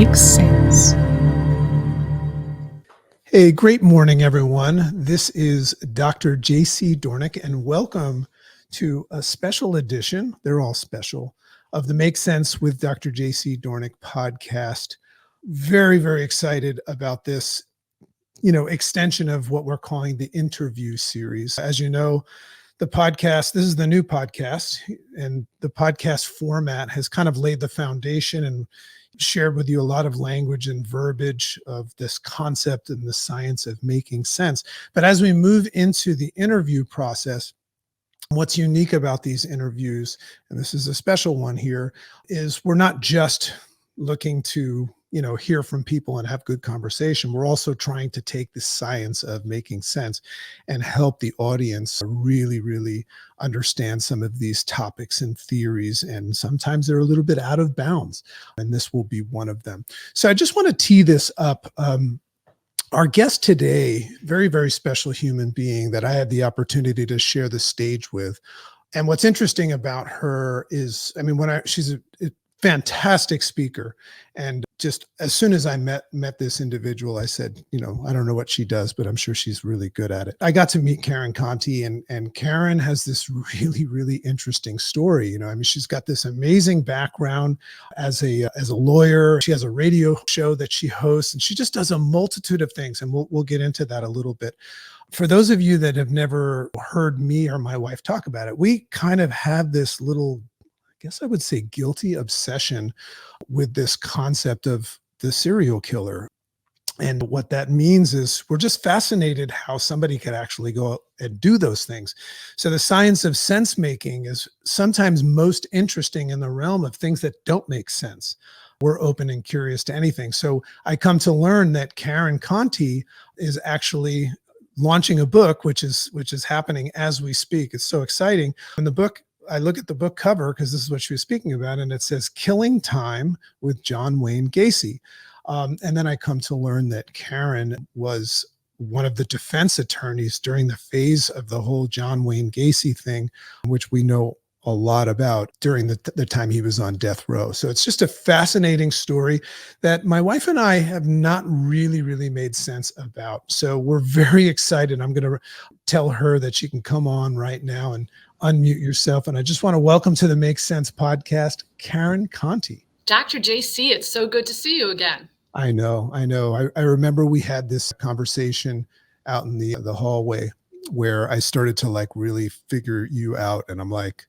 makes sense. Hey, great morning, everyone. This is Dr. J.C. Doornick, and welcome to a special edition, they're all special, of the Make Sense with Dr. J.C. Doornick podcast. Very, very excited about this, extension of what we're calling the interview series. As you know, the podcast, this is the new podcast, and the podcast format has kind of laid the foundation and shared with you a lot of language and verbiage of this concept and the science of making sense. But as we move into the interview process, what's unique about these interviews, and this is a special one here, is we're not just looking to hear from people and have good conversation. We're also trying to take the science of making sense and help the audience really, really understand some of these topics and theories. And sometimes they're a little bit out of bounds, and this will be one of them. So I just want to tee this up. Our guest today, very, very special human being that I had the opportunity to share the stage with. And what's interesting about her is, she's a fantastic speaker. And just as soon as I met this individual, I said, I don't know what she does, but I'm sure she's really good at it. I got to meet Karen Conti, and Karen has this really, really interesting story. She's got this amazing background as a lawyer. She has a radio show that she hosts, and she just does a multitude of things. And we'll get into that a little bit. For those of you that have never heard me or my wife talk about it, we kind of have this little, I guess I would say, guilty obsession with this concept of the serial killer. And what that means is we're just fascinated how somebody could actually go and do those things. So the science of sense making is sometimes most interesting in the realm of things that don't make sense. We're open and curious to anything. So I come to learn that Karen Conti is actually launching a book, which is happening as we speak. It's so exciting. In the book, I look at the book cover because this is what she was speaking about, and it says Killing Time with John Wayne Gacy. And then I come to learn that Karen was one of the defense attorneys during the phase of the whole John Wayne Gacy thing, which we know a lot about during the time he was on death row. So it's just a fascinating story that my wife and I have not really, really made sense about. So we're very excited. I'm going to tell her that she can come on right now and unmute yourself. And I just want to welcome to the Make Sense podcast, Karen Conti. Dr. JC, it's so good to see you again. I know. I remember we had this conversation out in the hallway where I started to really figure you out. And I'm like,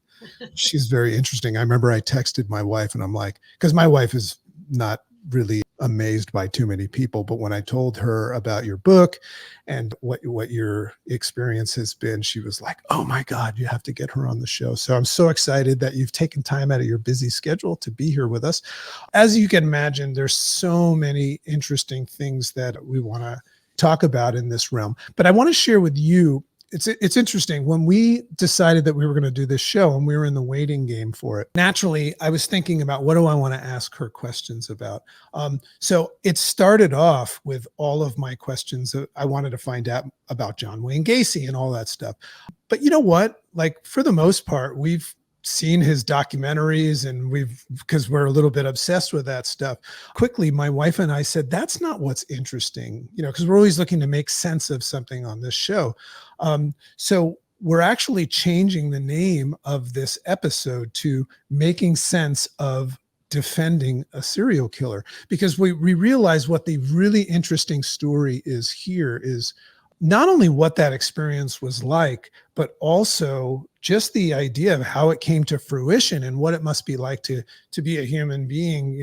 she's very interesting. I remember I texted my wife and I'm like, because my wife is not really amazed by too many people, but when I told her about your book and what your experience has been, she was like, oh my God, you have to get her on the show. So I'm so excited that you've taken time out of your busy schedule to be here with us. As you can imagine, there's so many interesting things that we want to talk about in this realm, but I want to share with you. It's interesting. When we decided that we were going to do this show and we were in the waiting game for it, naturally, I was thinking about what do I want to ask her questions about. So it started off with all of my questions that I wanted to find out about John Wayne Gacy and all that stuff. But you know what? For the most part, we've seen his documentaries and because we're a little bit obsessed with that stuff. Quickly, my wife and I said, that's not what's interesting, because we're always looking to make sense of something on this show. So we're actually changing the name of this episode to Making Sense of Defending a Serial Killer, because we realize what the really interesting story is here is not only what that experience was like, but also just the idea of how it came to fruition and what it must be like to be a human being,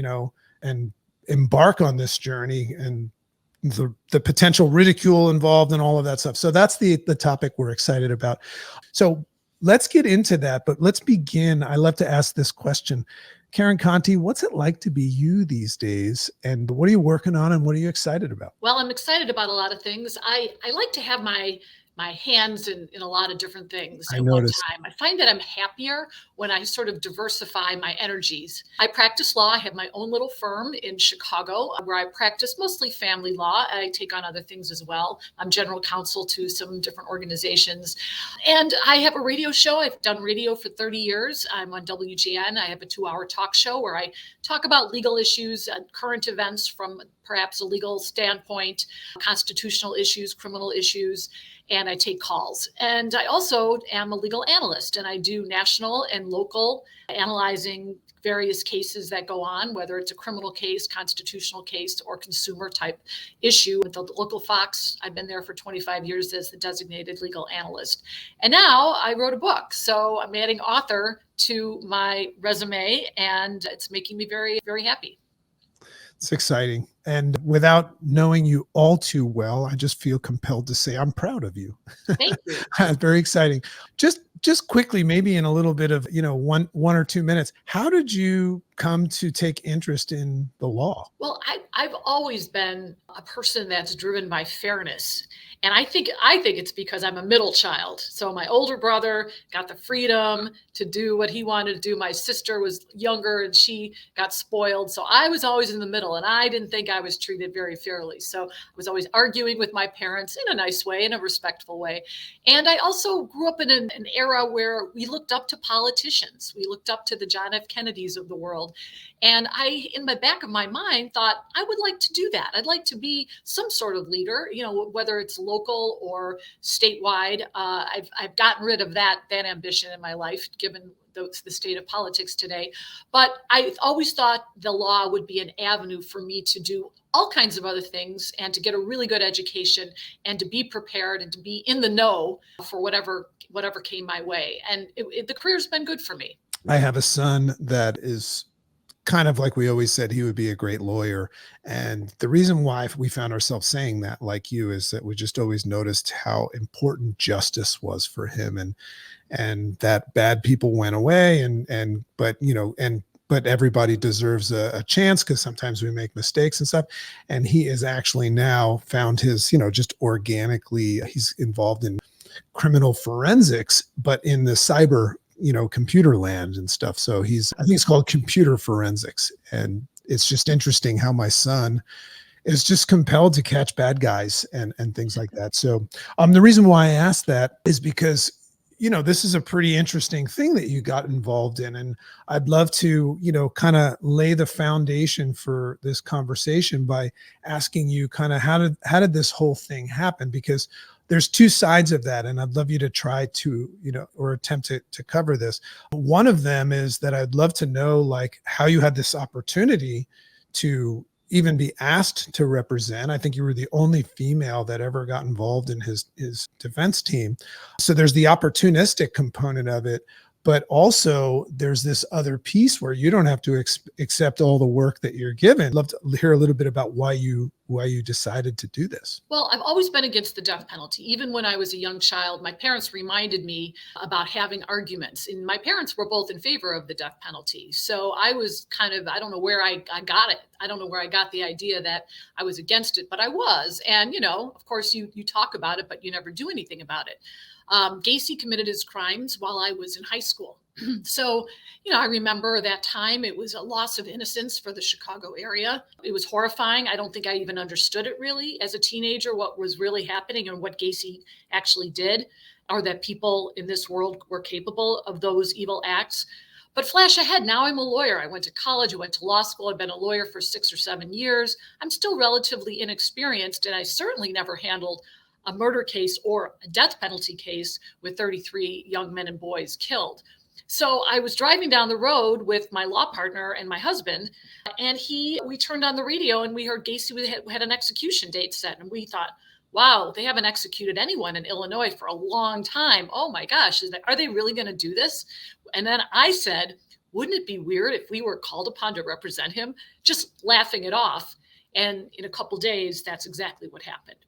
and embark on this journey and the potential ridicule involved and all of that stuff. So that's the topic we're excited about. So let's get into that, but let's begin. I love to ask this question. Karen Conti, what's it like to be you these days? And what are you working on and what are you excited about? Well, I'm excited about a lot of things. I like to have my my hands in a lot of different things I at one noticed. time. I find that I'm happier when I sort of diversify my energies. I practice law. I have my own little firm in Chicago where I practice mostly family law. I take on other things as well. I'm general counsel to some different organizations. And I have a radio show. I've done radio for 30 years. I'm on WGN. I have a 2-hour talk show where I talk about legal issues, current events from perhaps a legal standpoint, constitutional issues, criminal issues, and I take calls. And I also am a legal analyst, and I do national and local analyzing various cases that go on, whether it's a criminal case, constitutional case, or consumer type issue. With the local Fox, I've been there for 25 years as the designated legal analyst. And now I wrote a book. So I'm adding author to my resume, and it's making me very, very happy. It's exciting. And without knowing you all too well, I just feel compelled to say I'm proud of you. Thank you. Very exciting. Just quickly, maybe in a little bit of, one or 2 minutes, how did you come to take interest in the law? Well, I've always been a person that's driven by fairness. And I think it's because I'm a middle child. So my older brother got the freedom to do what he wanted to do. My sister was younger and she got spoiled. So I was always in the middle and I didn't think I was treated very fairly. So I was always arguing with my parents in a nice way, in a respectful way. And I also grew up in an era where we looked up to politicians. We looked up to the John F. Kennedys of the world. And I, in the back of my mind, thought I would like to do that. I'd like to be some sort of leader, whether it's local or statewide. I've gotten rid of that ambition in my life, given the state of politics today. But I always thought the law would be an avenue for me to do all kinds of other things and to get a really good education and to be prepared and to be in the know for whatever came my way. And the career's been good for me. I have a son that is kind of like we always said he would be a great lawyer. And the reason why we found ourselves saying that, like you, is that we just always noticed how important justice was for him, and that bad people went away, but everybody deserves a chance because sometimes we make mistakes and stuff. And he is actually now found his, just organically, he's involved in criminal forensics, but in the cyber computer land and stuff. So I think it's called computer forensics. And it's just interesting how my son is just compelled to catch bad guys and things like that. So the reason why I asked that is because, this is a pretty interesting thing that you got involved in. And I'd love to, kind of lay the foundation for this conversation by asking you kind of how did this whole thing happen? Because there's two sides of that. And I'd love you to try to, or attempt to cover this. One of them is that I'd love to know like how you had this opportunity to even be asked to represent. I think you were the only female that ever got involved in his defense team. So there's the opportunistic component of it, but also there's this other piece where you don't have to accept all the work that you're given. I'd love to hear a little bit about why you decided to do this. Well, I've always been against the death penalty. Even when I was a young child, my parents reminded me about having arguments. And my parents were both in favor of the death penalty. So I was I don't know where I got it. I don't know where I got the idea that I was against it, but I was. And, of course, you talk about it, but you never do anything about it. Gacy committed his crimes while I was in high school. So, I remember that time. It was a loss of innocence for the Chicago area. It was horrifying. I don't think I even understood it really as a teenager, what was really happening and what Gacy actually did, or that people in this world were capable of those evil acts. But flash ahead, now I'm a lawyer. I went to college, I went to law school. I've been a lawyer for 6 or 7 years. I'm still relatively inexperienced, and I certainly never handled a murder case or a death penalty case with 33 young men and boys killed. So I was driving down the road with my law partner and my husband, and we turned on the radio and we heard Gacy had an execution date set. And we thought, wow, they haven't executed anyone in Illinois for a long time. Oh my gosh, are they really going to do this? And then I said, wouldn't it be weird if we were called upon to represent him? Just laughing it off. And in a couple of days, that's exactly what happened.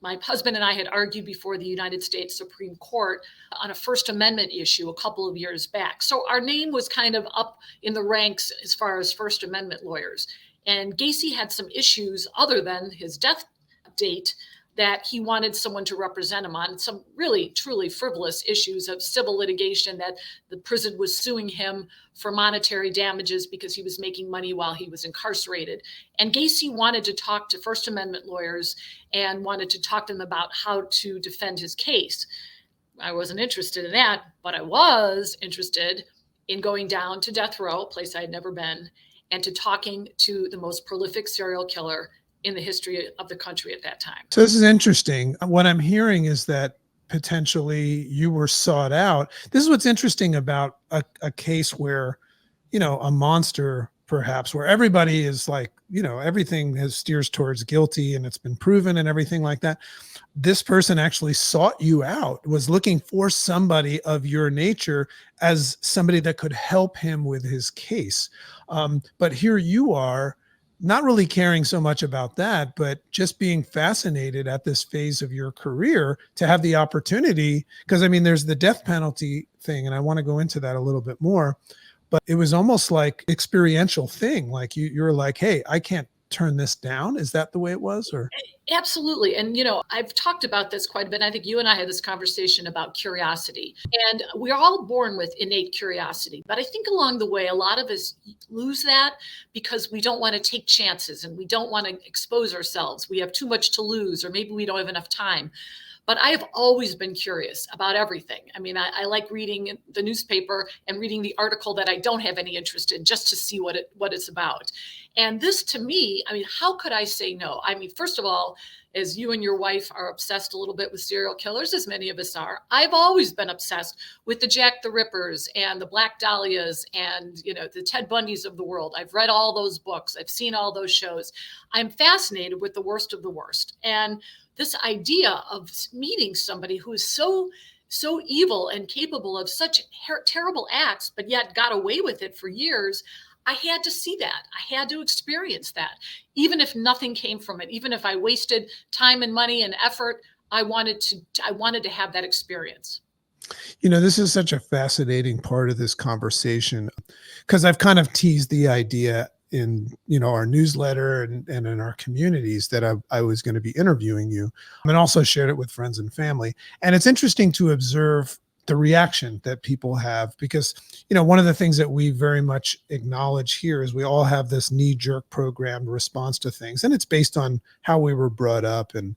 My husband and I had argued before the United States Supreme Court on a First Amendment issue a couple of years back. So our name was kind of up in the ranks as far as First Amendment lawyers. And Gacy had some issues other than his death date that he wanted someone to represent him on some really, truly frivolous issues of civil litigation, that the prison was suing him for monetary damages because he was making money while he was incarcerated. And Gacy wanted to talk to First Amendment lawyers and wanted to talk to them about how to defend his case. I wasn't interested in that, but I was interested in going down to death row, a place I had never been, and to talking to the most prolific serial killer in the history of the country at that time. So this is interesting. What I'm hearing is that potentially you were sought out. This is what's interesting about a case where, a monster, perhaps, where everybody is like, everything has steers towards guilty and it's been proven and everything like that. This person actually sought you out, was looking for somebody of your nature as somebody that could help him with his case. But here you are, not really caring so much about that, but just being fascinated at this phase of your career to have the opportunity. Because there's the death penalty thing, and I want to go into that a little bit more. But it was almost like experiential thing. Like you're like, hey, I can't turn this down. Is that the way it was? Or Absolutely. And, I've talked about this quite a bit. I think you and I had this conversation about curiosity, and we're all born with innate curiosity. But I think along the way, a lot of us lose that because we don't want to take chances and we don't want to expose ourselves. We have too much to lose, or maybe we don't have enough time. But I have always been curious about everything. I like reading the newspaper and reading the article that I don't have any interest in, just to see what it's about. And this, to me, how could I say no? First of all, as you and your wife are obsessed a little bit with serial killers, as many of us are, I've always been obsessed with the Jack the Rippers and the Black Dahlias and, the Ted Bundys of the world. I've read all those books. I've seen all those shows. I'm fascinated with the worst of the worst. And this idea of meeting somebody who is so evil and capable of such terrible acts, but yet got away with it for years, I had to see that. I had to experience that. Even if nothing came from it, even if I wasted time and money and effort, I wanted to have that experience. This is such a fascinating part of this conversation, because I've kind of teased the idea in our newsletter and in our communities that I was going to be interviewing you, and also shared it with friends and family. And it's interesting to observe the reaction that people have, because one of the things that we very much acknowledge here is we all have this knee-jerk programmed response to things, and it's based on how we were brought up and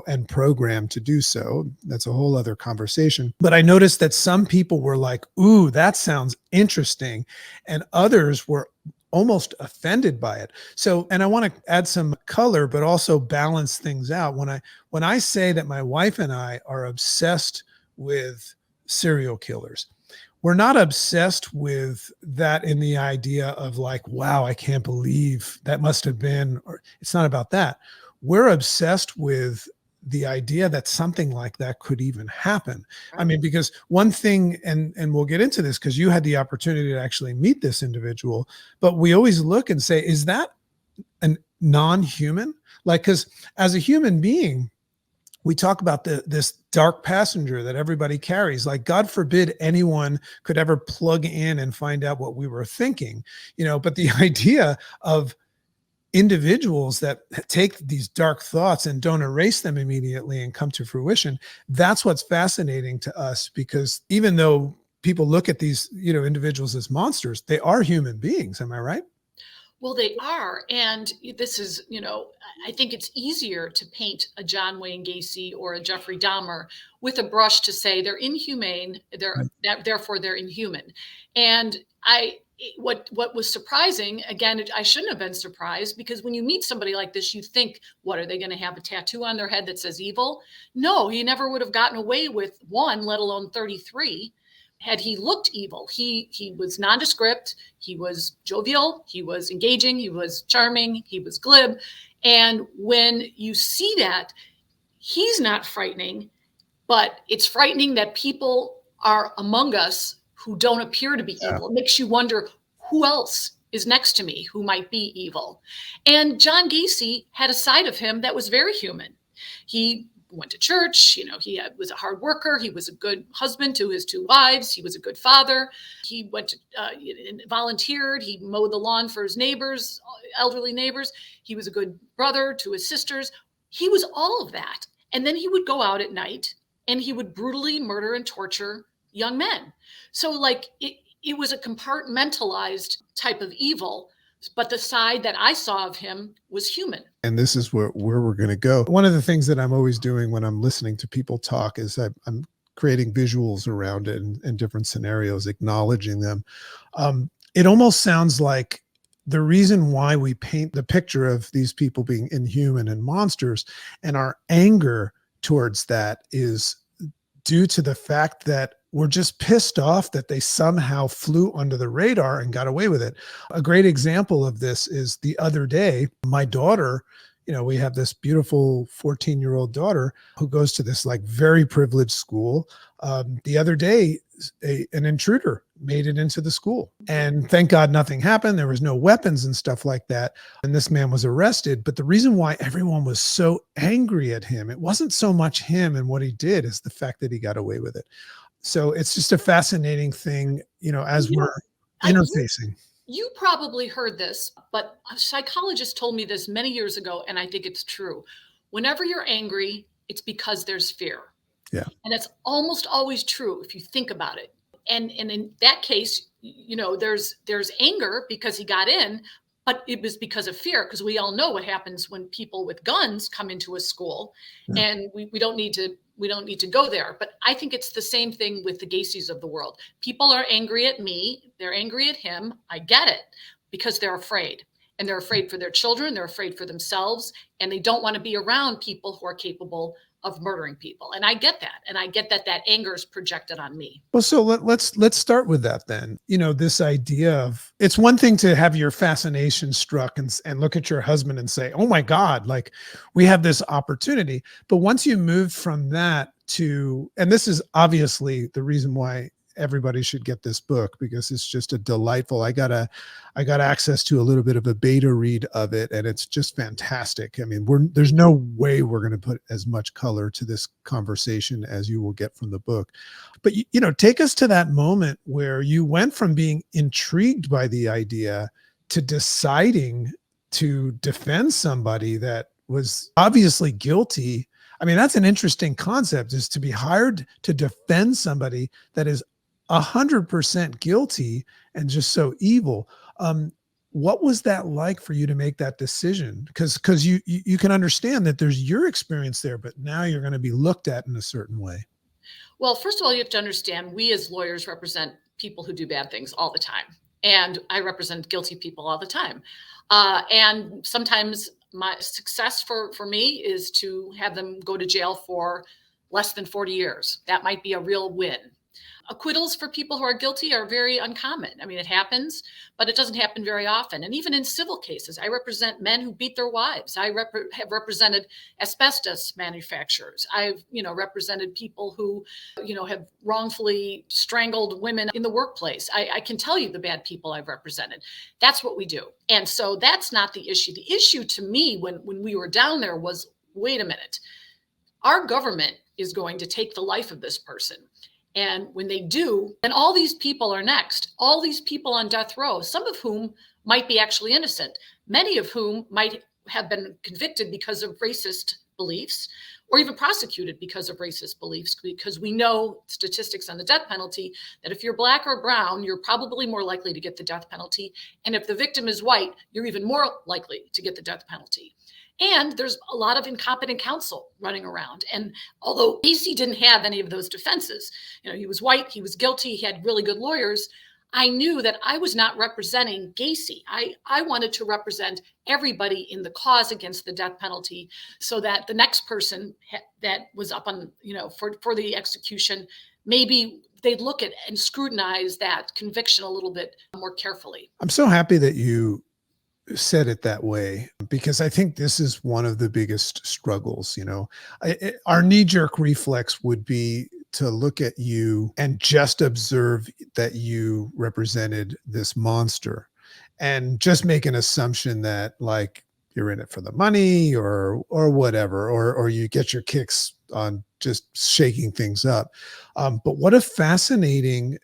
and programmed to do so. That's a whole other conversation. But I noticed that some people were like, ooh, that sounds interesting, and others were almost offended by it. So, and I want to add some color, but also balance things out. When I say that my wife and I are obsessed with serial killers, we're not obsessed with that in the idea of like, wow, I can't believe that must have been, or it's not about that. We're obsessed with the idea that something like that could even happen. Right. Because one thing, and we'll get into this because you had the opportunity to actually meet this individual, but we always look and say, is that a non-human? Like, because as a human being, we talk about this dark passenger that everybody carries. Like, God forbid anyone could ever plug in and find out what we were thinking, but the idea of individuals that take these dark thoughts and don't erase them immediately and come to fruition, that's what's fascinating to us, because even though people look at these, individuals as monsters, they are human beings. Am I right? Well, they are. And this is, I think it's easier to paint a John Wayne Gacy or a Jeffrey Dahmer with a brush to say they're inhumane, therefore they're inhuman. And what was surprising, again, I shouldn't have been surprised, because when you meet somebody like this, you think, what, are they going to have a tattoo on their head that says evil? No, he never would have gotten away with one, let alone 33. Had he looked evil. He was nondescript, he was jovial, he was engaging, he was charming, he was glib. And when you see that, he's not frightening, but it's frightening that people are among us who don't appear to be evil. It makes you wonder, who else is next to me who might be evil? And John Gacy had a side of him that was very human. He went to church, he was a hard worker. He was a good husband to his 2 wives. He was a good father. He went to volunteered. He mowed the lawn for his neighbors, elderly neighbors. He was a good brother to his sisters. He was all of that. And then he would go out at night and he would brutally murder and torture young men. So like it was a compartmentalized type of evil, but the side that I saw of him was human. And this is where we're going to go. One of the things that I'm always doing when I'm listening to people talk is I'm creating visuals around it and different scenarios, acknowledging them. It almost sounds like the reason why we paint the picture of these people being inhuman and monsters and our anger towards that is due to the fact that we're just pissed off that they somehow flew under the radar and got away with it. A great example of this is the other day, my daughter, we have this beautiful 14-year-old daughter who goes to this like very privileged school. The other day, an intruder made it into the school, and thank God nothing happened. There was no weapons and stuff like that. And this man was arrested. But the reason why everyone was so angry at him, it wasn't so much him and what he did, is the fact that he got away with it. So it's just a fascinating thing, as we're interfacing. You probably heard this, but a psychologist told me this many years ago, and I think it's true. Whenever you're angry, it's because there's fear. Yeah. And that's almost always true if you think about it. And in that case, there's anger because he got in, but it was because of fear, because we all know what happens when people with guns come into a school. Yeah. And we don't need to go there. But I think it's the same thing with the Gacys of the world. People are angry at me. They're angry at him. I get it, because they're afraid. And they're afraid for their children. They're afraid for themselves. And they don't want to be around people who are capable of murdering people. And I get that. And I get that anger is projected on me. Well, so let's start with that then. This idea of, it's one thing to have your fascination struck and look at your husband and say, oh my God, like we have this opportunity. But once you move from that to, and this is obviously the reason why everybody should get this book, because it's just a delightful, I got access to a little bit of a beta read of it, and it's just fantastic. I mean, there's no way we're going to put as much color to this conversation as you will get from the book. But take us to that moment where you went from being intrigued by the idea to deciding to defend somebody that was obviously guilty. I mean, that's an interesting concept, is to be hired to defend somebody that is 100% guilty and just so evil. What was that like for you to make that decision? Because you can understand that there's your experience there, but now you're going to be looked at in a certain way. Well, first of all, you have to understand, we as lawyers represent people who do bad things all the time. And I represent guilty people all the time. And sometimes my success for me is to have them go to jail for less than 40 years. That might be a real win. Acquittals for people who are guilty are very uncommon. I mean, it happens, but it doesn't happen very often. And even in civil cases, I represent men who beat their wives. I have represented asbestos manufacturers. I've, represented people who, have wrongfully strangled women in the workplace. I can tell you the bad people I've represented. That's what we do. And so that's not the issue. The issue to me when we were down there was, wait a minute, our government is going to take the life of this person. And when they do, then all these people are next. All these people on death row, some of whom might be actually innocent, many of whom might have been convicted because of racist beliefs, or even prosecuted because of racist beliefs, because we know statistics on the death penalty that if you're Black or brown, you're probably more likely to get the death penalty. And if the victim is white, you're even more likely to get the death penalty. And there's a lot of incompetent counsel running around. And although Gacy didn't have any of those defenses, he was white, he was guilty, he had really good lawyers, I knew that I was not representing Gacy. I wanted to represent everybody in the cause against the death penalty, so that the next person that was up on, for the execution, maybe they'd look at and scrutinize that conviction a little bit more carefully. I'm so happy that you said it that way, because I think this is one of the biggest struggles. Our knee-jerk reflex would be to look at you and just observe that you represented this monster and just make an assumption that like you're in it for the money or whatever, or you get your kicks on just shaking things up. But what a fascinating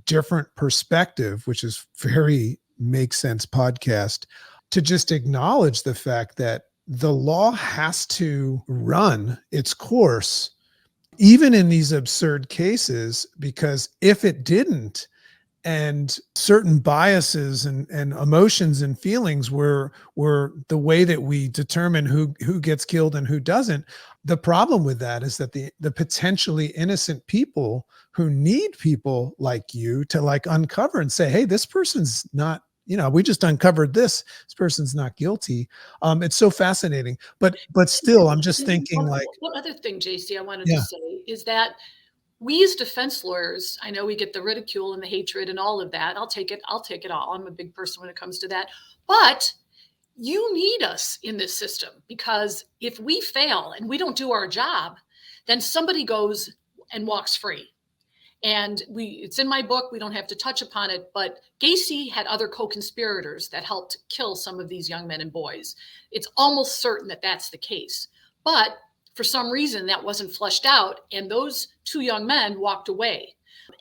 different perspective, which is very Make Sense podcast, to just acknowledge the fact that the law has to run its course, even in these absurd cases, because if it didn't, and certain biases and emotions and feelings were the way that we determine who gets killed and who doesn't. The problem with that is that the potentially innocent people who need people like you to like uncover and say, hey, this person's not, we just uncovered this person's not guilty. It's so fascinating, but still I'm just thinking like, One other thing, JC, I wanted to yeah, say is that we as defense lawyers, I know we get the ridicule and the hatred and all of that. I'll take it. I'll take it all. I'm a big person when it comes to that. But you need us in this system, because if we fail and we don't do our job, then somebody goes and walks free. And it's in my book, we don't have to touch upon it, but Gacy had other co-conspirators that helped kill some of these young men and boys. It's almost certain that that's the case. But for some reason, that wasn't fleshed out, and those two young men walked away.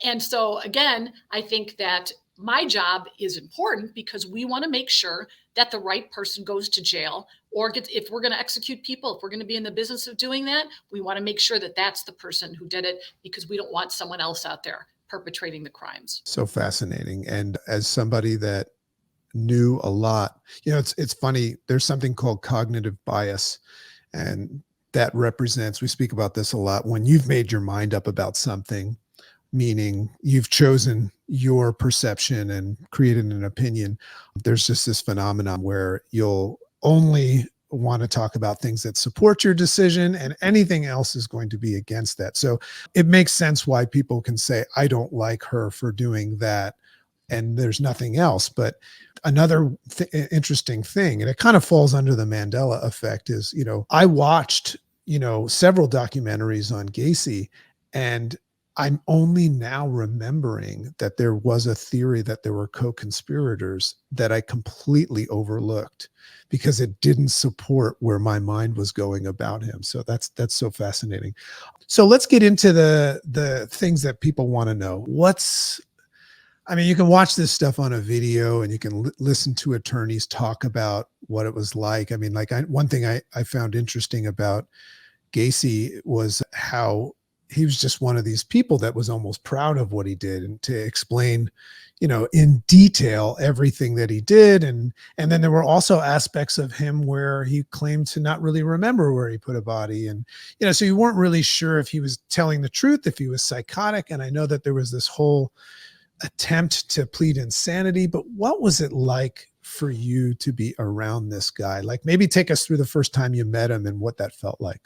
And so, again, I think that my job is important, because we want to make sure that the right person goes to jail, or if we're going to execute people, if we're going to be in the business of doing that, we want to make sure that that's the person who did it, because we don't want someone else out there perpetrating the crimes. so fascinating. And as somebody that knew a lot, it's funny, there's something called cognitive bias, and that represents, we speak about this a lot, when you've made your mind up about something, meaning you've chosen your perception and created an opinion. There's just this phenomenon where you'll only want to talk about things that support your decision, and anything else is going to be against that. So it makes sense why people can say, I don't like her for doing that, and there's nothing else. But another interesting thing, and it kind of falls under the Mandela effect, is, I watched, several documentaries on Gacy, and I'm only now remembering that there was a theory that there were co-conspirators that I completely overlooked because it didn't support where my mind was going about him. So that's so fascinating. So let's get into the things that people want to know. You can watch this stuff on a video, and you can listen to attorneys talk about what it was like. One thing I found interesting about Gacy was how he was just one of these people that was almost proud of what he did, and to explain, in detail everything that he did. And then there were also aspects of him where he claimed to not really remember where he put a body. And, so you weren't really sure if he was telling the truth, if he was psychotic. And I know that there was this whole attempt to plead insanity, but what was it like for you to be around this guy? Like, maybe take us through the first time you met him and what that felt like.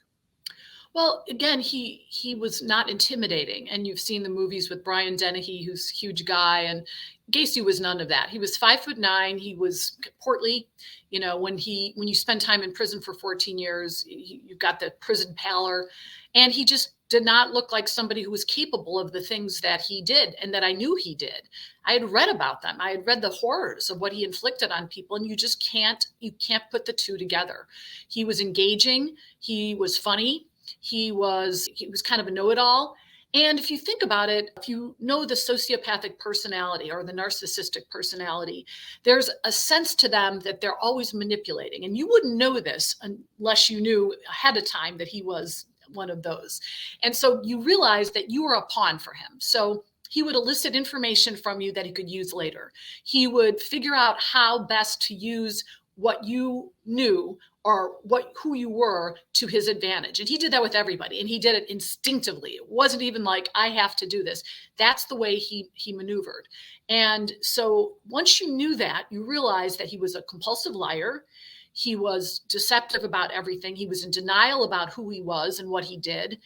Well, again, he was not intimidating, and you've seen the movies with Brian Dennehy, who's a huge guy, and Gacy was none of that. He was 5'9". He was portly. When you spend time in prison for 14 years, you've got the prison pallor, and he just did not look like somebody who was capable of the things that he did and that I knew he did. I had read about them. I had read the horrors of what he inflicted on people, and you can't put the two together. He was engaging. He was funny. He was kind of a know-it-all. And if you think about it, if you know the sociopathic personality or the narcissistic personality, there's a sense to them that they're always manipulating. And you wouldn't know this unless you knew ahead of time that he was one of those. And so you realize that you were a pawn for him. So he would elicit information from you that he could use later. He would figure out how best to use what you knew or who you were to his advantage. And he did that with everybody, and he did it instinctively. It wasn't even like, I have to do this. That's the way he maneuvered. And so once you knew that, you realized that he was a compulsive liar. He was deceptive about everything. He was in denial about who he was and what he did.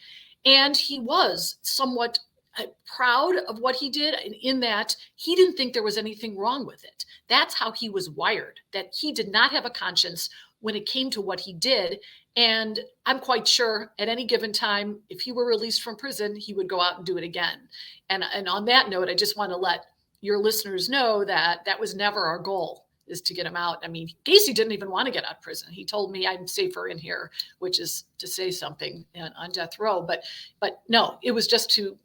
And he was somewhat proud of what he did, in that he didn't think there was anything wrong with it. That's how he was wired, that he did not have a conscience when it came to what he did. And I'm quite sure at any given time, if he were released from prison, he would go out and do it again. And on that note, I just want to let your listeners know that that was never our goal, is to get him out. I mean, Gacy didn't even want to get out of prison. He told me I'm safer in here, which is to say something on death row. But no, it was just to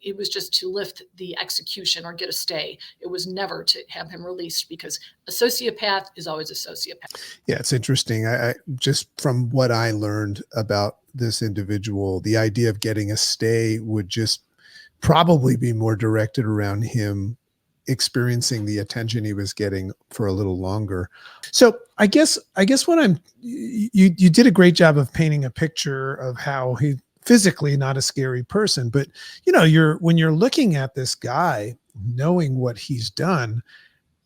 lift the execution or get a stay. It was never to have him released, because a sociopath is always a sociopath. Yeah, it's interesting. I just from what I learned about this individual, the idea of getting a stay would just probably be more directed around him experiencing the attention he was getting for a little longer. So I guess what you did a great job of painting a picture of how he physically not a scary person, but when you're looking at this guy, knowing what he's done,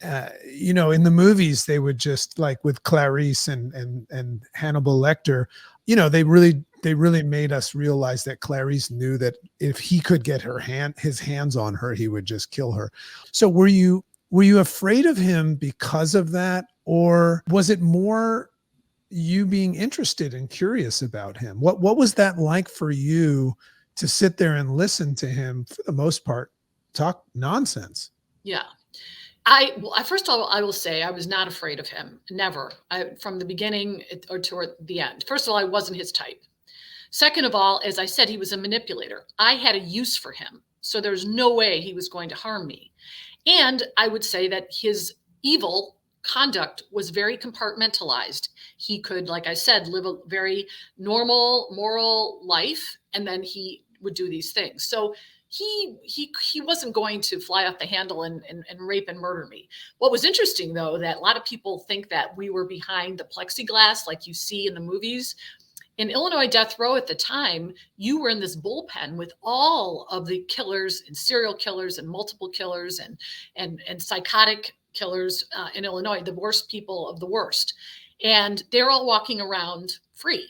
in the movies, they would just, like with Clarice and Hannibal Lecter, they really made us realize that Clarice knew that if he could get his hands on her, he would just kill her. So were you afraid of him because of that, or was it more you being interested and curious about him? What was that like for you to sit there and listen to him, for the most part, talk nonsense? Yeah. First of all, I will say I was not afraid of him. Never. From the beginning or toward the end. First of all, I wasn't his type. Second of all, as I said, he was a manipulator. I had a use for him. So there's no way he was going to harm me. And I would say that his evil conduct was very compartmentalized. He could, like I said, live a very normal, moral life, and then he would do these things. So he wasn't going to fly off the handle and rape and murder me. What was interesting, though, that a lot of people think that we were behind the plexiglass like you see in the movies. In Illinois death row at the time, you were in this bullpen with all of the killers and serial killers and multiple killers and psychotic killers in Illinois, the worst people of the worst. And they're all walking around free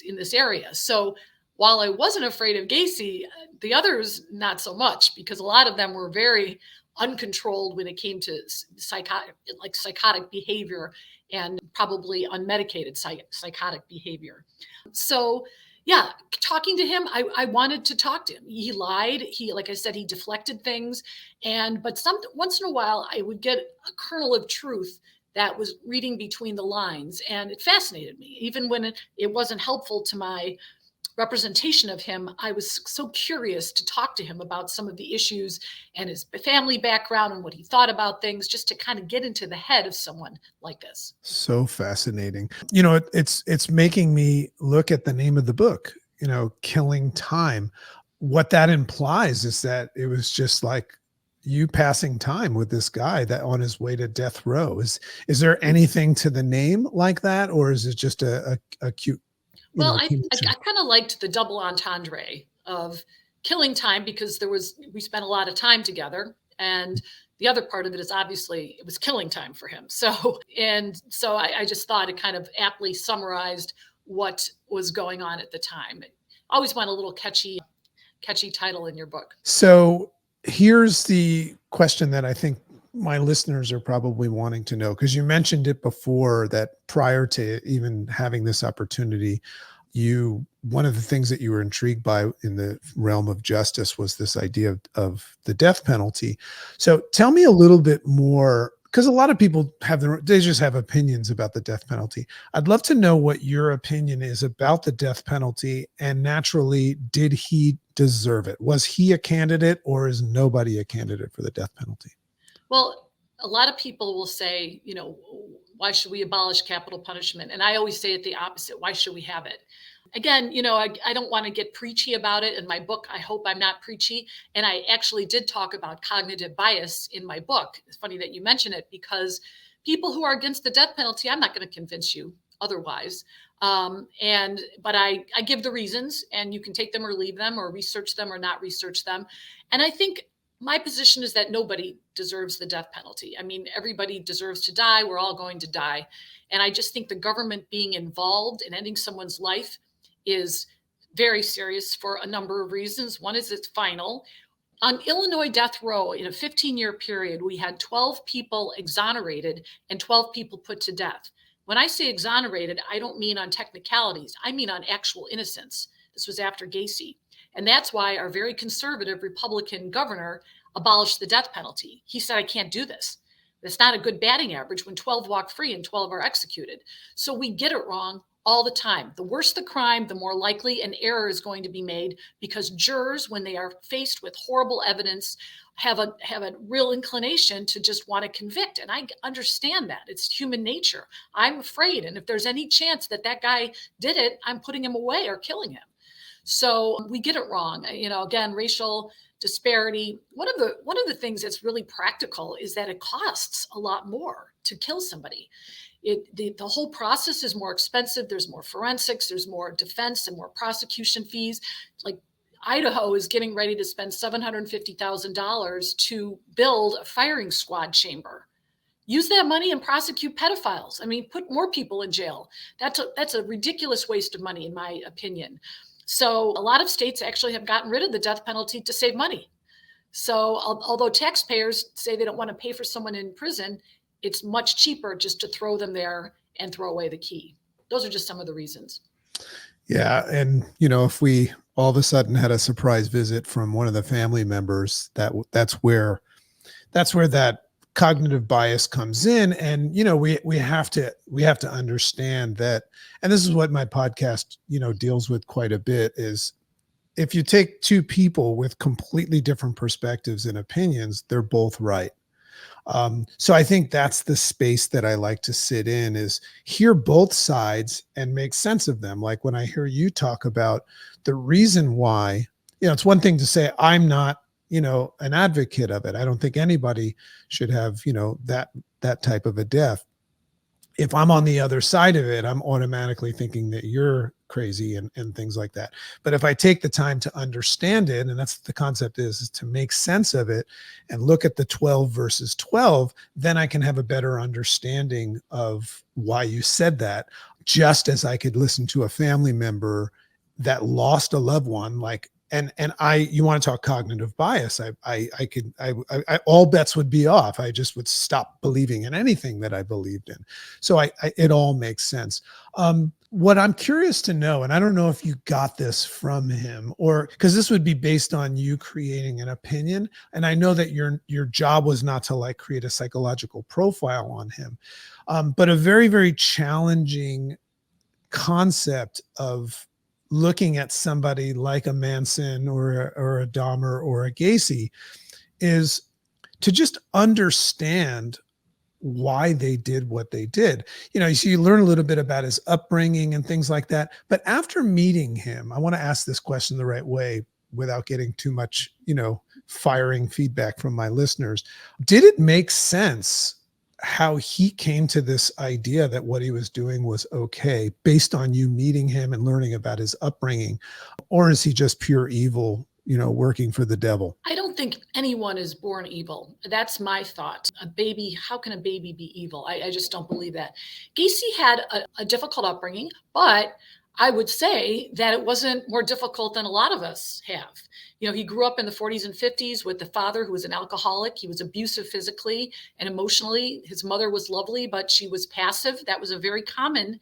in this area. So while I wasn't afraid of Gacy, the others not so much, because a lot of them were very uncontrolled when it came to psychotic behavior and probably unmedicated psychotic behavior. So yeah, talking to him, I wanted to talk to him. He lied. Like I said, he deflected things. But once in a while, I would get a kernel of truth that was reading between the lines. And it fascinated me. Even when it wasn't helpful to my representation of him, I was so curious to talk to him about some of the issues and his family background and what he thought about things, just to kind of get into the head of someone like this. So fascinating. It's making me look at the name of the book, Killing Time. What that implies is that it was just like you passing time with this guy that on his way to death row. Is there anything to the name like that, or is it just a cute? Well, I kind of liked the double entendre of killing time, because we spent a lot of time together, and the other part of it is obviously it was killing time for him. So I just thought it kind of aptly summarized what was going on at the time. I always want a little catchy title in your book. So here's the question that I think my listeners are probably wanting to know, because you mentioned it before, that prior to even having this opportunity, one of the things that you were intrigued by in the realm of justice was this idea of the death penalty. So tell me a little bit more, because a lot of people they just have opinions about the death penalty. I'd love to know what your opinion is about the death penalty, and naturally, did he deserve it? Was he a candidate, or is nobody a candidate for the death penalty? Well, a lot of people will say, why should we abolish capital punishment? And I always say it the opposite. Why should we have it? Again, I don't want to get preachy about it. In my book, I hope I'm not preachy. And I actually did talk about cognitive bias in my book. It's funny that you mention it, because people who are against the death penalty, I'm not going to convince you otherwise. But I give the reasons, and you can take them or leave them, or research them or not research them. And I think my position is that nobody deserves the death penalty. I mean, everybody deserves to die. We're all going to die. And I just think the government being involved in ending someone's life is very serious for a number of reasons. One is it's final. On Illinois death row, in a 15-year period, we had 12 people exonerated and 12 people put to death. When I say exonerated, I don't mean on technicalities. I mean on actual innocence. This was after Gacy. And that's why our very conservative Republican governor abolished the death penalty. He said, I can't do this. That's not a good batting average when 12 walk free and 12 are executed. So we get it wrong all the time. The worse the crime, the more likely an error is going to be made, because jurors, when they are faced with horrible evidence, have a real inclination to just want to convict. And I understand that. It's human nature. I'm afraid. And if there's any chance that that guy did it, I'm putting him away or killing him. So we get it wrong. Again, racial disparity. One of the things that's really practical is that it costs a lot more to kill somebody. The whole process is more expensive. There's more forensics, there's more defense and more prosecution fees. Like Idaho is getting ready to spend $750,000 to build a firing squad chamber. Use that money and prosecute pedophiles. I mean, put more people in jail. That's a ridiculous waste of money, in my opinion. So a lot of states actually have gotten rid of the death penalty to save money. So although taxpayers say they don't want to pay for someone in prison, it's much cheaper just to throw them there and throw away the key. Those are just some of the reasons. Yeah. And, if we all of a sudden had a surprise visit from one of the family members, that's where that cognitive bias comes in. And, we have to understand that. And this is what my podcast, deals with quite a bit, is if you take two people with completely different perspectives and opinions, they're both right. So I think that's the space that I like to sit in, is hear both sides and make sense of them. Like when I hear you talk about the reason why, it's one thing to say, I'm not, an advocate of it. I don't think anybody should have, that type of a death. If I'm on the other side of it, I'm automatically thinking that you're crazy and things like that. But if I take the time to understand it, and that's the concept is to make sense of it and look at the 12 versus 12, then I can have a better understanding of why you said that. Just as I could listen to a family member that lost a loved one, you want to talk cognitive bias. I all bets would be off. I just would stop believing in anything that I believed in. So it all makes sense. What I'm curious to know, and I don't know if you got this from him, or because this would be based on you creating an opinion. And I know that your job was not to create a psychological profile on him, but a very, very challenging concept of looking at somebody like a Manson or a Dahmer or a Gacy is to just understand why they did what they did. So you learn a little bit about his upbringing and things like that. But after meeting him, I want to ask this question the right way without getting too much, firing feedback from my listeners. Did it make sense how he came to this idea that what he was doing was okay based on you meeting him and learning about his upbringing? Or is he just pure evil, working for the devil? I don't think anyone is born evil. That's my thought. How can a baby be evil? I just don't believe that. Gacy had a difficult upbringing, but I would say that it wasn't more difficult than a lot of us have. He grew up in the 40s and 50s with a father who was an alcoholic. He was abusive physically and emotionally. His mother was lovely, but she was passive. That was a very common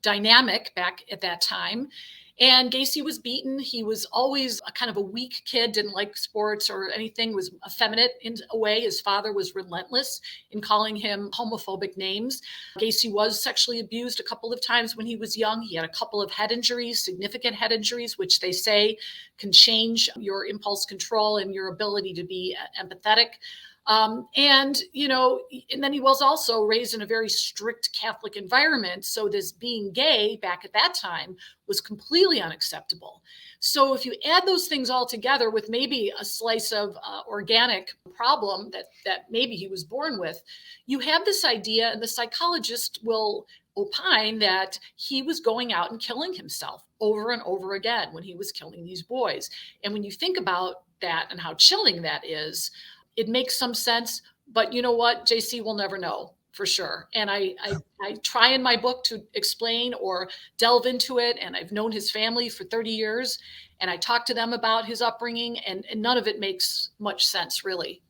dynamic back at that time. And Gacy was beaten. He was always a kind of a weak kid, didn't like sports or anything, was effeminate in a way. His father was relentless in calling him homophobic names. Gacy was sexually abused a couple of times when he was young. He had a couple of head injuries, significant head injuries, which they say can change your impulse control and your ability to be empathetic. And then he was also raised in a very strict Catholic environment. So this being gay back at that time was completely unacceptable. So if you add those things all together with maybe a slice of organic problem that maybe he was born with, you have this idea, and the psychologist will opine that he was going out and killing himself over and over again when he was killing these boys. And when you think about that and how chilling that is, it makes some sense, but you know what? JC will never know for sure. And I try in my book to explain or delve into it. And I've known his family for 30 years and I talk to them about his upbringing and none of it makes much sense, really.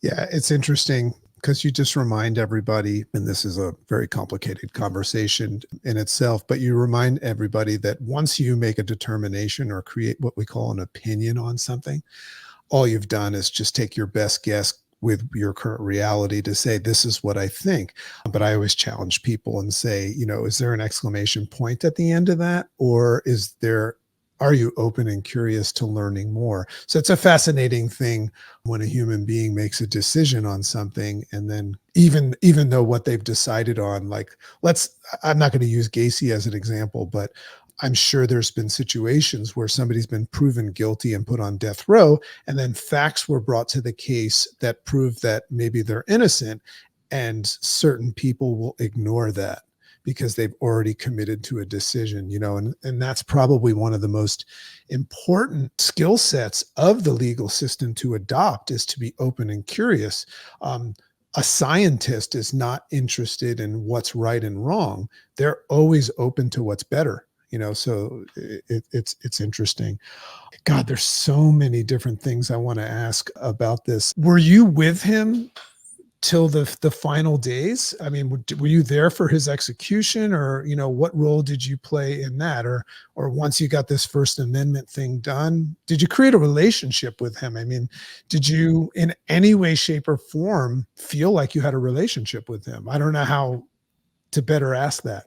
Yeah, it's interesting because you just remind everybody, and this is a very complicated conversation in itself, but you remind everybody that once you make a determination or create what we call an opinion on something, all you've done is just take your best guess with your current reality to say, this is what I think. But I always challenge people and say, is there an exclamation point at the end of that? Or are you open and curious to learning more? So it's a fascinating thing when a human being makes a decision on something, and then even though what they've decided on, like, I'm not going to use Gacy as an example, but I'm sure there's been situations where somebody's been proven guilty and put on death row, and then facts were brought to the case that prove that maybe they're innocent, and certain people will ignore that because they've already committed to a decision, and that's probably one of the most important skill sets of the legal system to adopt, is to be open and curious. A scientist is not interested in what's right and wrong. They're always open to what's better. So it's interesting. God, there's so many different things I want to ask about this. Were you with him till the final days? I mean, were you there for his execution, or what role did you play in that? Or once you got this First Amendment thing done, did you create a relationship with him? I mean, did you in any way, shape, or form feel like you had a relationship with him? I don't know how to better ask that.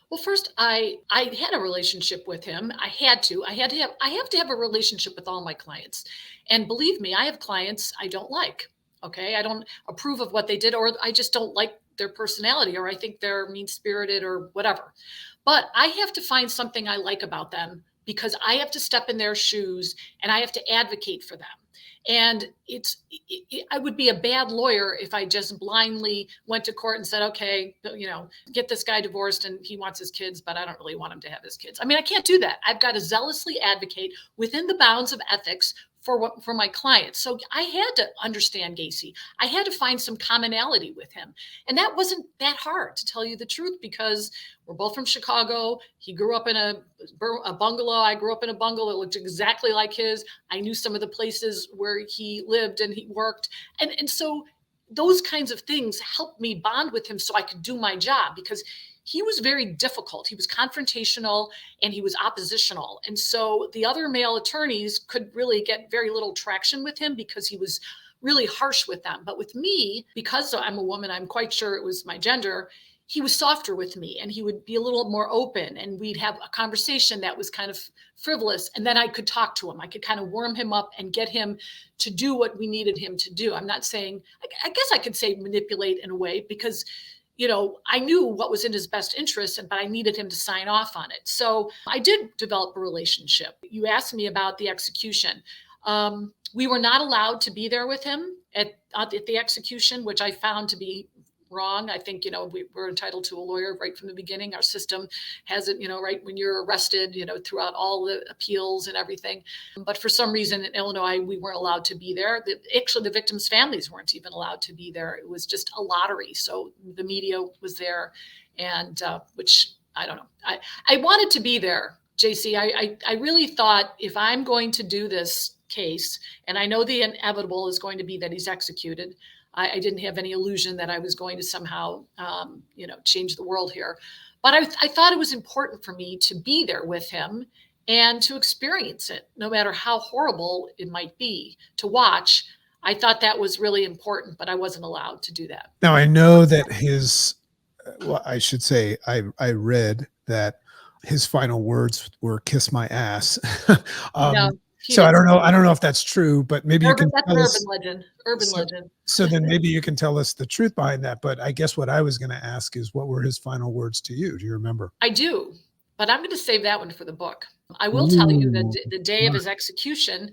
Well, first, I had a relationship with him. I have to have a relationship with all my clients. And believe me, I have clients I don't like. Okay. I don't approve of what they did, or I just don't like their personality, or I think they're mean spirited or whatever. But I have to find something I like about them, because I have to step in their shoes and I have to advocate for them. And I would be a bad lawyer if I just blindly went to court and said, okay, get this guy divorced and he wants his kids, but I don't really want him to have his kids. I mean, I can't do that. I've got to zealously advocate within the bounds of ethics for my clients. So I had to understand Gacy. I had to find some commonality with him. And that wasn't that hard, to tell you the truth, because we're both from Chicago. He grew up in a bungalow. I grew up in a bungalow that looked exactly like his. I knew some of the places where he lived and he worked. And so those kinds of things helped me bond with him so I could do my job, because he was very difficult. He was confrontational and he was oppositional. And so the other male attorneys could really get very little traction with him because he was really harsh with them. But with me, because I'm a woman, I'm quite sure it was my gender, he was softer with me, and he would be a little more open, and we'd have a conversation that was kind of frivolous. And then I could talk to him. I could kind of warm him up and get him to do what we needed him to do. I'm not saying, I guess I could say manipulate in a way, because I knew what was in his best interest, but I needed him to sign off on it. So I did develop a relationship. You asked me about the execution. We were not allowed to be there with him at the execution, which I found to be wrong. I think, we're entitled to a lawyer right from the beginning. Our system has it, right when you're arrested, throughout all the appeals and everything. But for some reason in Illinois, we weren't allowed to be there. Actually, the victims' families weren't even allowed to be there. It was just a lottery. So the media was there, and which I don't know. I wanted to be there, JC. I really thought, if I'm going to do this case, and I know the inevitable is going to be that he's executed, I didn't have any illusion that I was going to somehow, change the world here. But I thought it was important for me to be there with him and to experience it, no matter how horrible it might be to watch. I thought that was really important, but I wasn't allowed to do that. Now, I know that I should say, I read that his final words were "kiss my ass." No, So I don't know if that's true, but maybe you can that's tell an us. urban legend. Urban legend. So then maybe you can tell us the truth behind that. But I guess what I was going to ask is, what were his final words to you? Do you remember? I do, but I'm going to save that one for the book. I will tell you that Ooh, the day of his execution,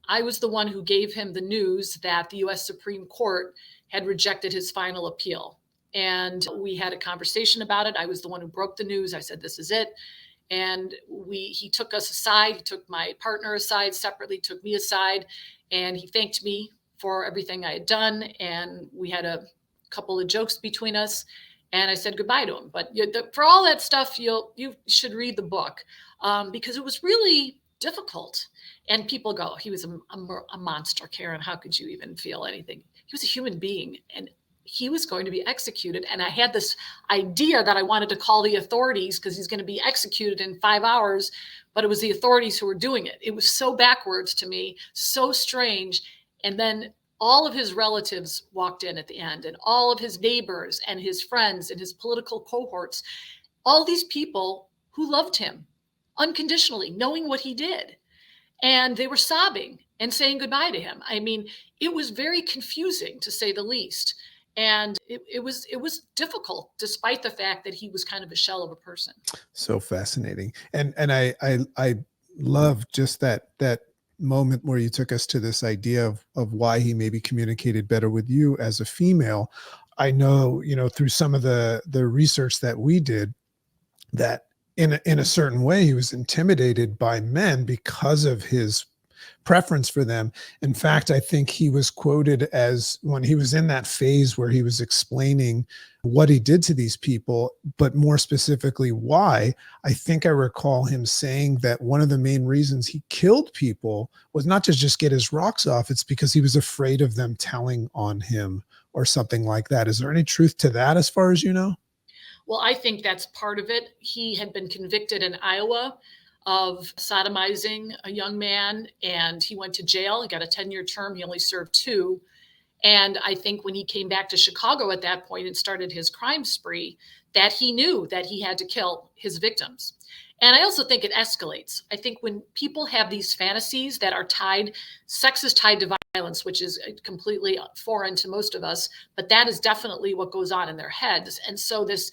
I was the one who gave him the news that the U.S. Supreme Court had rejected his final appeal. And we had a conversation about it. I was the one who broke the news. I said, this is it. And he took us aside. He took my partner aside separately, took me aside, and he thanked me for everything I had done. And we had a couple of jokes between us, and I said goodbye to him. But for all that stuff, you should read the book, because it was really difficult. And people go, he was a monster, Karen. How could you even feel anything? He was a human being, and he was going to be executed. And I had this idea that I wanted to call the authorities because he's going to be executed in 5 hours, but it was the authorities who were doing it. It was so backwards to me, so strange. And then all of his relatives walked in at the end, and all of his neighbors and his friends and his political cohorts, all these people who loved him unconditionally, knowing what he did. And they were sobbing and saying goodbye to him. I mean, it was very confusing, to say the least. And it was difficult, despite the fact that he was kind of a shell of a person. So fascinating. And I love just that moment where you took us to this idea of why he maybe communicated better with you as a female. I know, through some of the research that we did, that in a certain way he was intimidated by men because of his preference for them. In fact, I think he was quoted as, when he was in that phase where he was explaining what he did to these people, but more specifically why, I think I recall him saying that one of the main reasons he killed people was not to just get his rocks off, it's because he was afraid of them telling on him or something like that. Is there any truth to that as far as you know? Well, I think that's part of it. He had been convicted in Iowa of sodomizing a young man, and he went to jail. He got a 10-year term. He only served 2. And I think when he came back to Chicago at that point and started his crime spree, that he knew that he had to kill his victims. And I also think it escalates. I think when people have these fantasies that are tied, sex is tied to violence, which is completely foreign to most of us, but that is definitely what goes on in their heads. And so these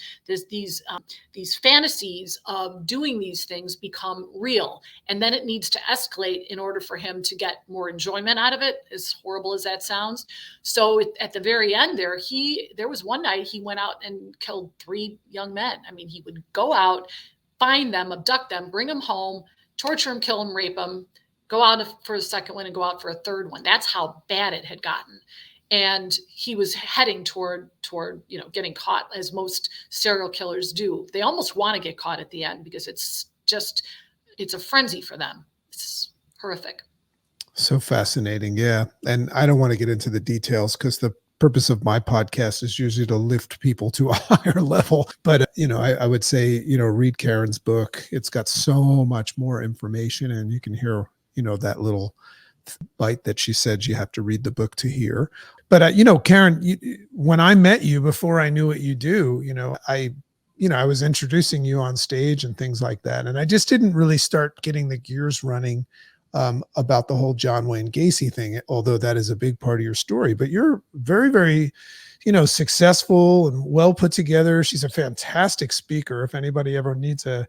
fantasies of doing these things become real, and then it needs to escalate in order for him to get more enjoyment out of it, as horrible as that sounds. So at the very end there was one night he went out and killed 3 young men. I mean, he would go out, find them, abduct them, bring them home, torture them, kill them, rape them, go out for a second one and go out for a third one. That's how bad it had gotten. And he was heading toward getting caught, as most serial killers do. They almost want to get caught at the end because it's a frenzy for them. It's horrific. So fascinating. Yeah. And I don't want to get into the details because the purpose of my podcast is usually to lift people to a higher level. But, I would say, read Karen's book. It's got so much more information, and you can hear, that little bite that she said you have to read the book to hear. But, Karen, when I met you, before I knew what you do, I was introducing you on stage and things like that. And I just didn't really start getting the gears running about the whole John Wayne Gacy thing, although that is a big part of your story. But you're very, very, successful and well put together. She's a fantastic speaker. If anybody ever needs a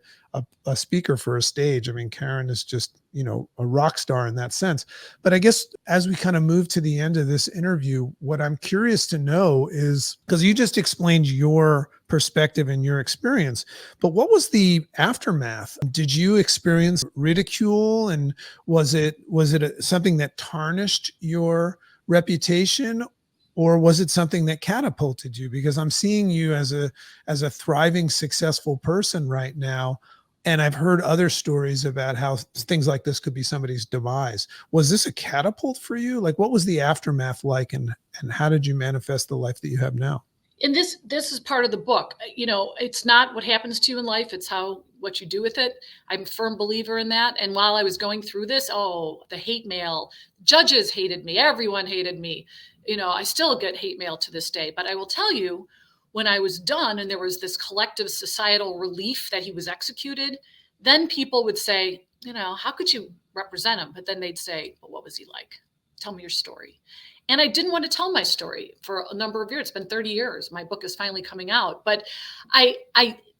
speaker for a stage, I mean, Karen is just, a rock star in that sense. But I guess as we kind of move to the end of this interview, what I'm curious to know is, because you just explained your perspective and your experience, but what was the aftermath? Did you experience ridicule, and was it something that tarnished your reputation, or was it something that catapulted you? Because I'm seeing you as a thriving, successful person right now. And I've heard other stories about how things like this could be somebody's demise. Was this a catapult for you? Like, what was the aftermath like, and how did you manifest the life that you have now? And this is part of the book. It's not what happens to you in life, it's what you do with it. I'm a firm believer in that. And while I was going through this, the hate mail, judges hated me, everyone hated me. I still get hate mail to this day. But I will tell you, when I was done and there was this collective societal relief that he was executed, then people would say, how could you represent him? But then they'd say, well, what was he like? Tell me your story. And I didn't want to tell my story for a number of years. It's been 30 years. My book is finally coming out. But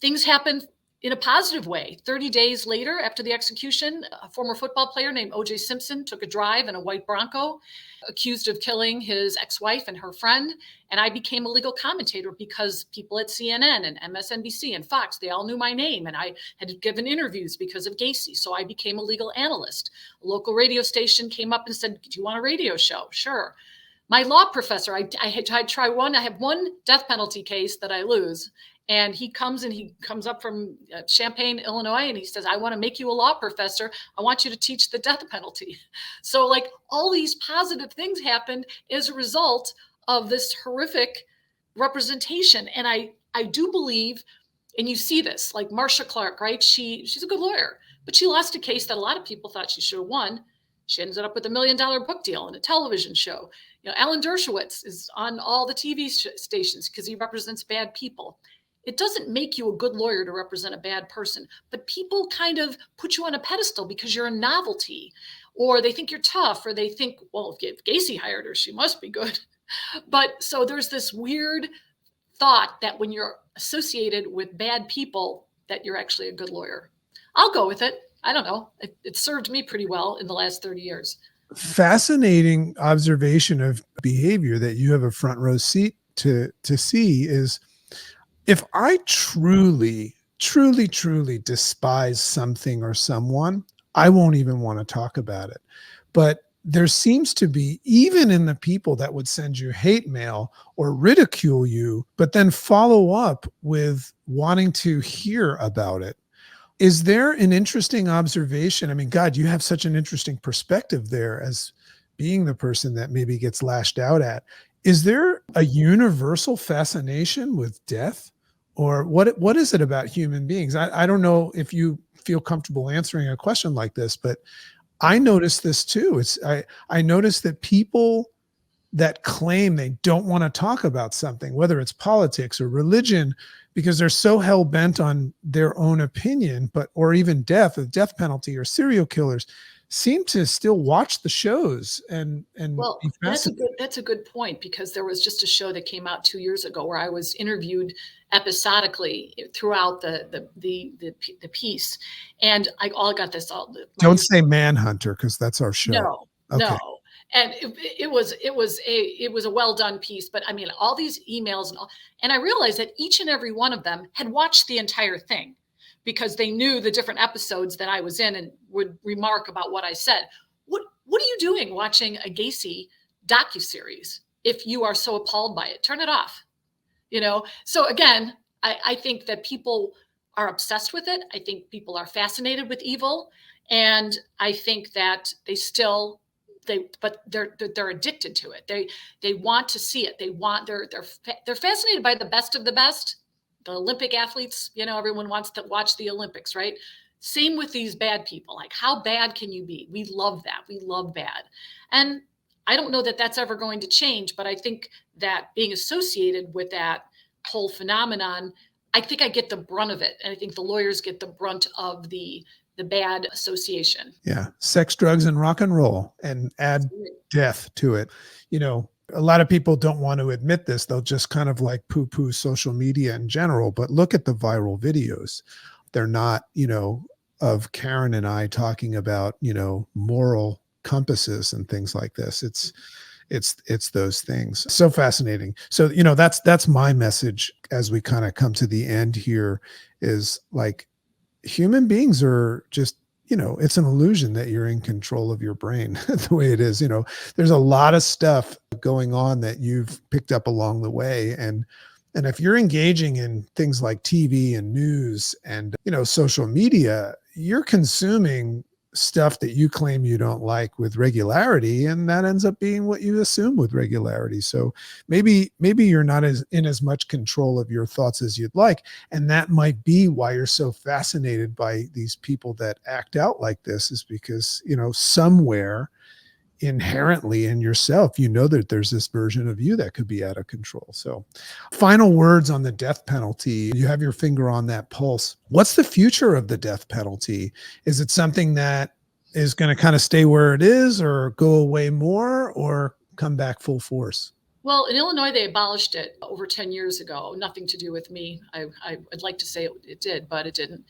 things happened in a positive way. 30 days later, after the execution, a former football player named O.J. Simpson took a drive in a white Bronco, accused of killing his ex-wife and her friend. And I became a legal commentator because people at CNN and MSNBC and Fox, they all knew my name. And I had given interviews because of Gacy. So I became a legal analyst. A local radio station came up and said, do you want a radio show? Sure. My law professor, I have one death penalty case that I lose. And he comes up from Champaign, Illinois, and he says, I want to make you a law professor. I want you to teach the death penalty. So all these positive things happened as a result of this horrific representation. And I do believe, and you see this, like Marcia Clark, right? She's a good lawyer, but she lost a case that a lot of people thought she should have won. She ended up with $1 million book deal and a television show. Alan Dershowitz is on all the TV stations because he represents bad people. It doesn't make you a good lawyer to represent a bad person, but people kind of put you on a pedestal because you're a novelty, or they think you're tough, or they think, well, if Gacy hired her, she must be good. But so there's this weird thought that when you're associated with bad people, that you're actually a good lawyer. I'll go with it. I don't know. It served me pretty well in the last 30 years. Fascinating observation of behavior that you have a front row seat to see is, if I truly despise something or someone, I won't even want to talk about it. But there seems to be, even in the people that would send you hate mail or ridicule you, but then follow up with wanting to hear about it. Is there an interesting observation? I mean, God, you have such an interesting perspective there as being the person that maybe gets lashed out at. Is there a universal fascination with death? Or what is it about human beings? I don't know if you feel comfortable answering a question like this, but I notice this too. I notice that people that claim they don't want to talk about something, whether it's politics or religion, because they're so hell bent on their own opinion, or even death, the death penalty, or serial killers, seem to still watch the shows and Well, be fascinated. that's a good point, because there was just a show that came out 2 years ago where I was interviewed episodically throughout the piece, and I got this all. Don't say Manhunter, because that's our show. No, Okay. no. And it was a well done piece, but I mean, all these emails and I realized that each and every one of them had watched the entire thing because they knew the different episodes that I was in and would remark about what I said. What are you doing watching a Gacy docuseries if you are so appalled by it? Turn it off. So again, I think that people are obsessed with it. I think people are fascinated with evil, and I think that they're addicted to it. They want to see it. They're fascinated by the best of the best. The Olympic athletes, everyone wants to watch the Olympics, right? Same with these bad people. Like, how bad can you be? We love that. We love bad. And I don't know that that's ever going to change, but I think that being associated with that whole phenomenon, I think I get the brunt of it. And I think the lawyers get the brunt of the bad association. Yeah. Sex, drugs, and rock and roll, and add death to it. A lot of people don't want to admit this. They'll just kind of like poo-poo social media in general, but look at the viral videos. They're not, of Karen and I talking about, moral compasses and things like this. It's those things. So fascinating. So, that's my message as we kind of come to the end here, is like, human beings are just, it's an illusion that you're in control of your brain the way it is. There's a lot of stuff going on that you've picked up along the way. And if you're engaging in things like TV and news and, social media, you're consuming stuff that you claim you don't like with regularity, and that ends up being what you assume with regularity. So maybe you're not in as much control of your thoughts as you'd like, and that might be why you're so fascinated by these people that act out like this, is because somewhere inherently in yourself, that there's this version of you that could be out of control. So final words on the death penalty. You have your finger on that pulse. What's the future of the death penalty? Is it something that is going to kind of stay where it is, or go away more, or come back full force? Well, in Illinois, they abolished it over 10 years ago. Nothing to do with me. I'd like to say it did, but it didn't.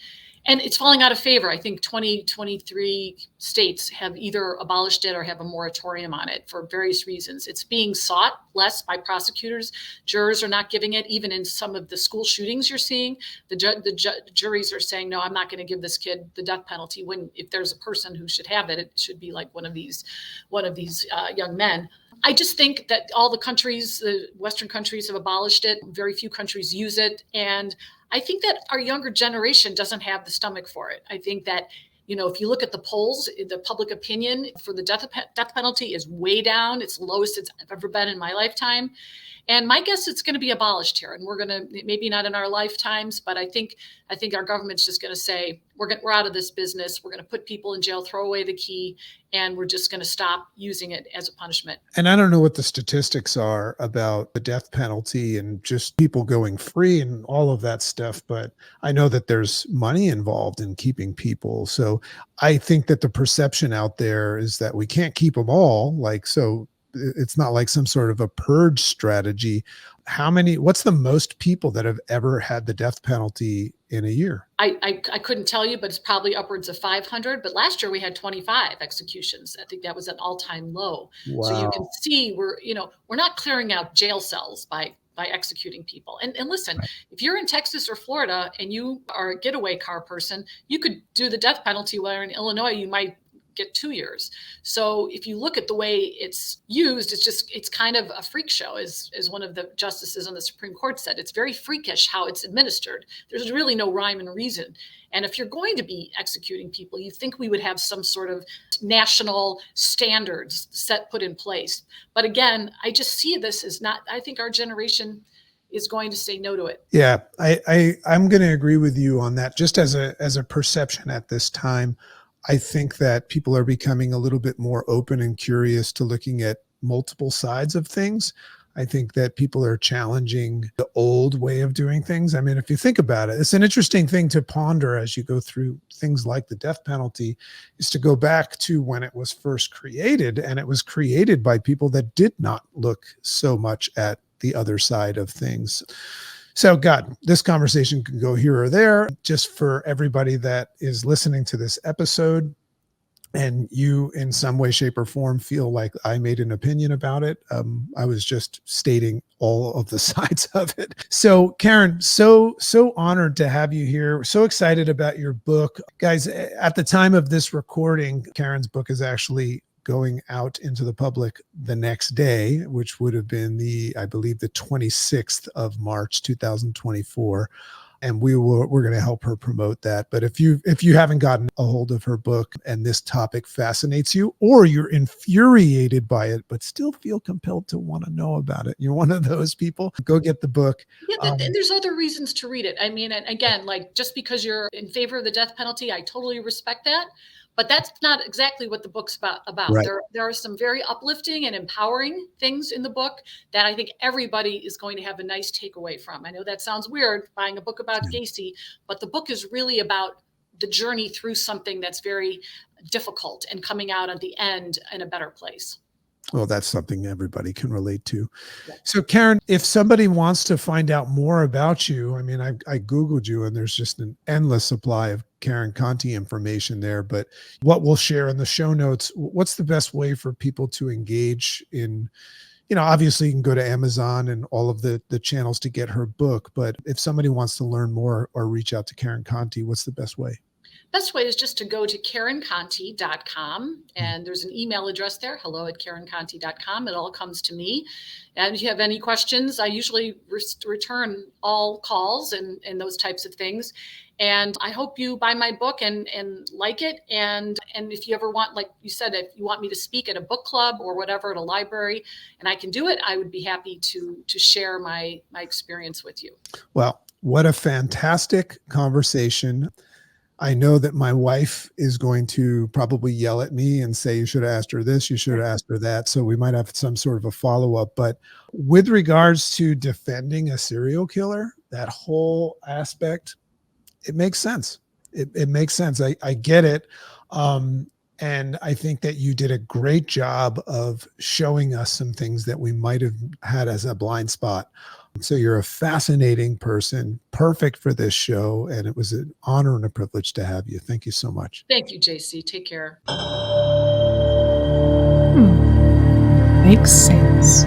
And it's falling out of favor. I think 23 states have either abolished it or have a moratorium on it for various reasons. It's being sought less by prosecutors. Jurors are not giving it. Even in some of the school shootings you're seeing, the juries are saying, no, I'm not going to give this kid the death penalty. When if there's a person who should have it, it should be like one of these young men. I just think that all the Western countries have abolished it. Very few countries use it. And I think that our younger generation doesn't have the stomach for it. I think that, if you look at the polls, the public opinion for the death penalty is way down. It's the lowest it's ever been in my lifetime. And my guess it's going to be abolished here, and we're going to, maybe not in our lifetimes, but I think our government's just going to say we're out of this business. We're going to put people in jail, throw away the key, and we're just going to stop using it as a punishment. And I don't know what the statistics are about the death penalty and just people going free and all of that stuff, but I know that there's money involved in keeping people. So I think that the perception out there is that we can't keep them all. So it's not like some sort of a purge strategy. What's the most people that have ever had the death penalty in a year? I couldn't tell you, but it's probably upwards of 500. But last year we had 25 executions. I think that was an all-time low. Wow. So you can see we're not clearing out jail cells by executing people. And listen, if you're in Texas or Florida and you are a getaway car person, you could do the death penalty, where in Illinois you might get 2 years. So if you look at the way it's used, it's kind of a freak show, as one of the justices on the Supreme Court said. It's very freakish how it's administered. There's really no rhyme and reason. And if you're going to be executing people, you think we would have some sort of national standards put in place. But again, I just see this as not, I think our generation is going to say no to it. Yeah, I'm going to agree with you on that. Just as a perception at this time, I think that people are becoming a little bit more open and curious to looking at multiple sides of things. I think that people are challenging the old way of doing things. I mean, if you think about it, it's an interesting thing to ponder as you go through things like the death penalty, is to go back to when it was first created. And it was created by people that did not look so much at the other side of things. So God, this conversation could go here or there. Just for everybody that is listening to this episode and you in some way, shape, or form feel like I made an opinion about it, I was just stating all of the sides of it. So Karen, so honored to have you here. So excited about your book. Guys, at the time of this recording, Karen's book is actually going out into the public the next day, which would have been I believe the 26th of March, 2024. And we're going to help her promote that. But if you haven't gotten a hold of her book and this topic fascinates you, or you're infuriated by it, but still feel compelled to want to know about it, you're one of those people, go get the book. Yeah, and there's other reasons to read it. I mean, and again, like, just because you're in favor of the death penalty, I totally respect that. But that's not exactly what the book's about. Right. There are some very uplifting and empowering things in the book that I think everybody is going to have a nice takeaway from. I know that sounds weird, buying a book about Gacy, but the book is really about the journey through something that's very difficult and coming out at the end in a better place. Well, that's something everybody can relate to. Yeah. So Karen, if somebody wants to find out more about you, I mean, I Googled you and there's just an endless supply of Karen Conti information there, but what we'll share in the show notes, what's the best way for people to engage in, obviously you can go to Amazon and all of the channels to get her book, but if somebody wants to learn more or reach out to Karen Conti, what's the best way? Best way is just to go to KarenConti.com, and there's an email address there, hello@KarenConti.com. It all comes to me. And if you have any questions, I usually return all calls and those types of things. And I hope you buy my book and like it. And if you ever want, like you said, if you want me to speak at a book club or whatever, at a library, and I can do it, I would be happy to share my experience with you. Well, what a fantastic conversation. I know that my wife is going to probably yell at me and say, you should have asked her this, you should have asked her that. So we might have some sort of a follow-up. But with regards to defending a serial killer, that whole aspect, it makes sense. It makes sense. I get it. And I think that you did a great job of showing us some things that we might have had as a blind spot. So you're a fascinating person, perfect for this show. And it was an honor and a privilege to have you. Thank you so much. Thank you, JC. Take care. Makes sense.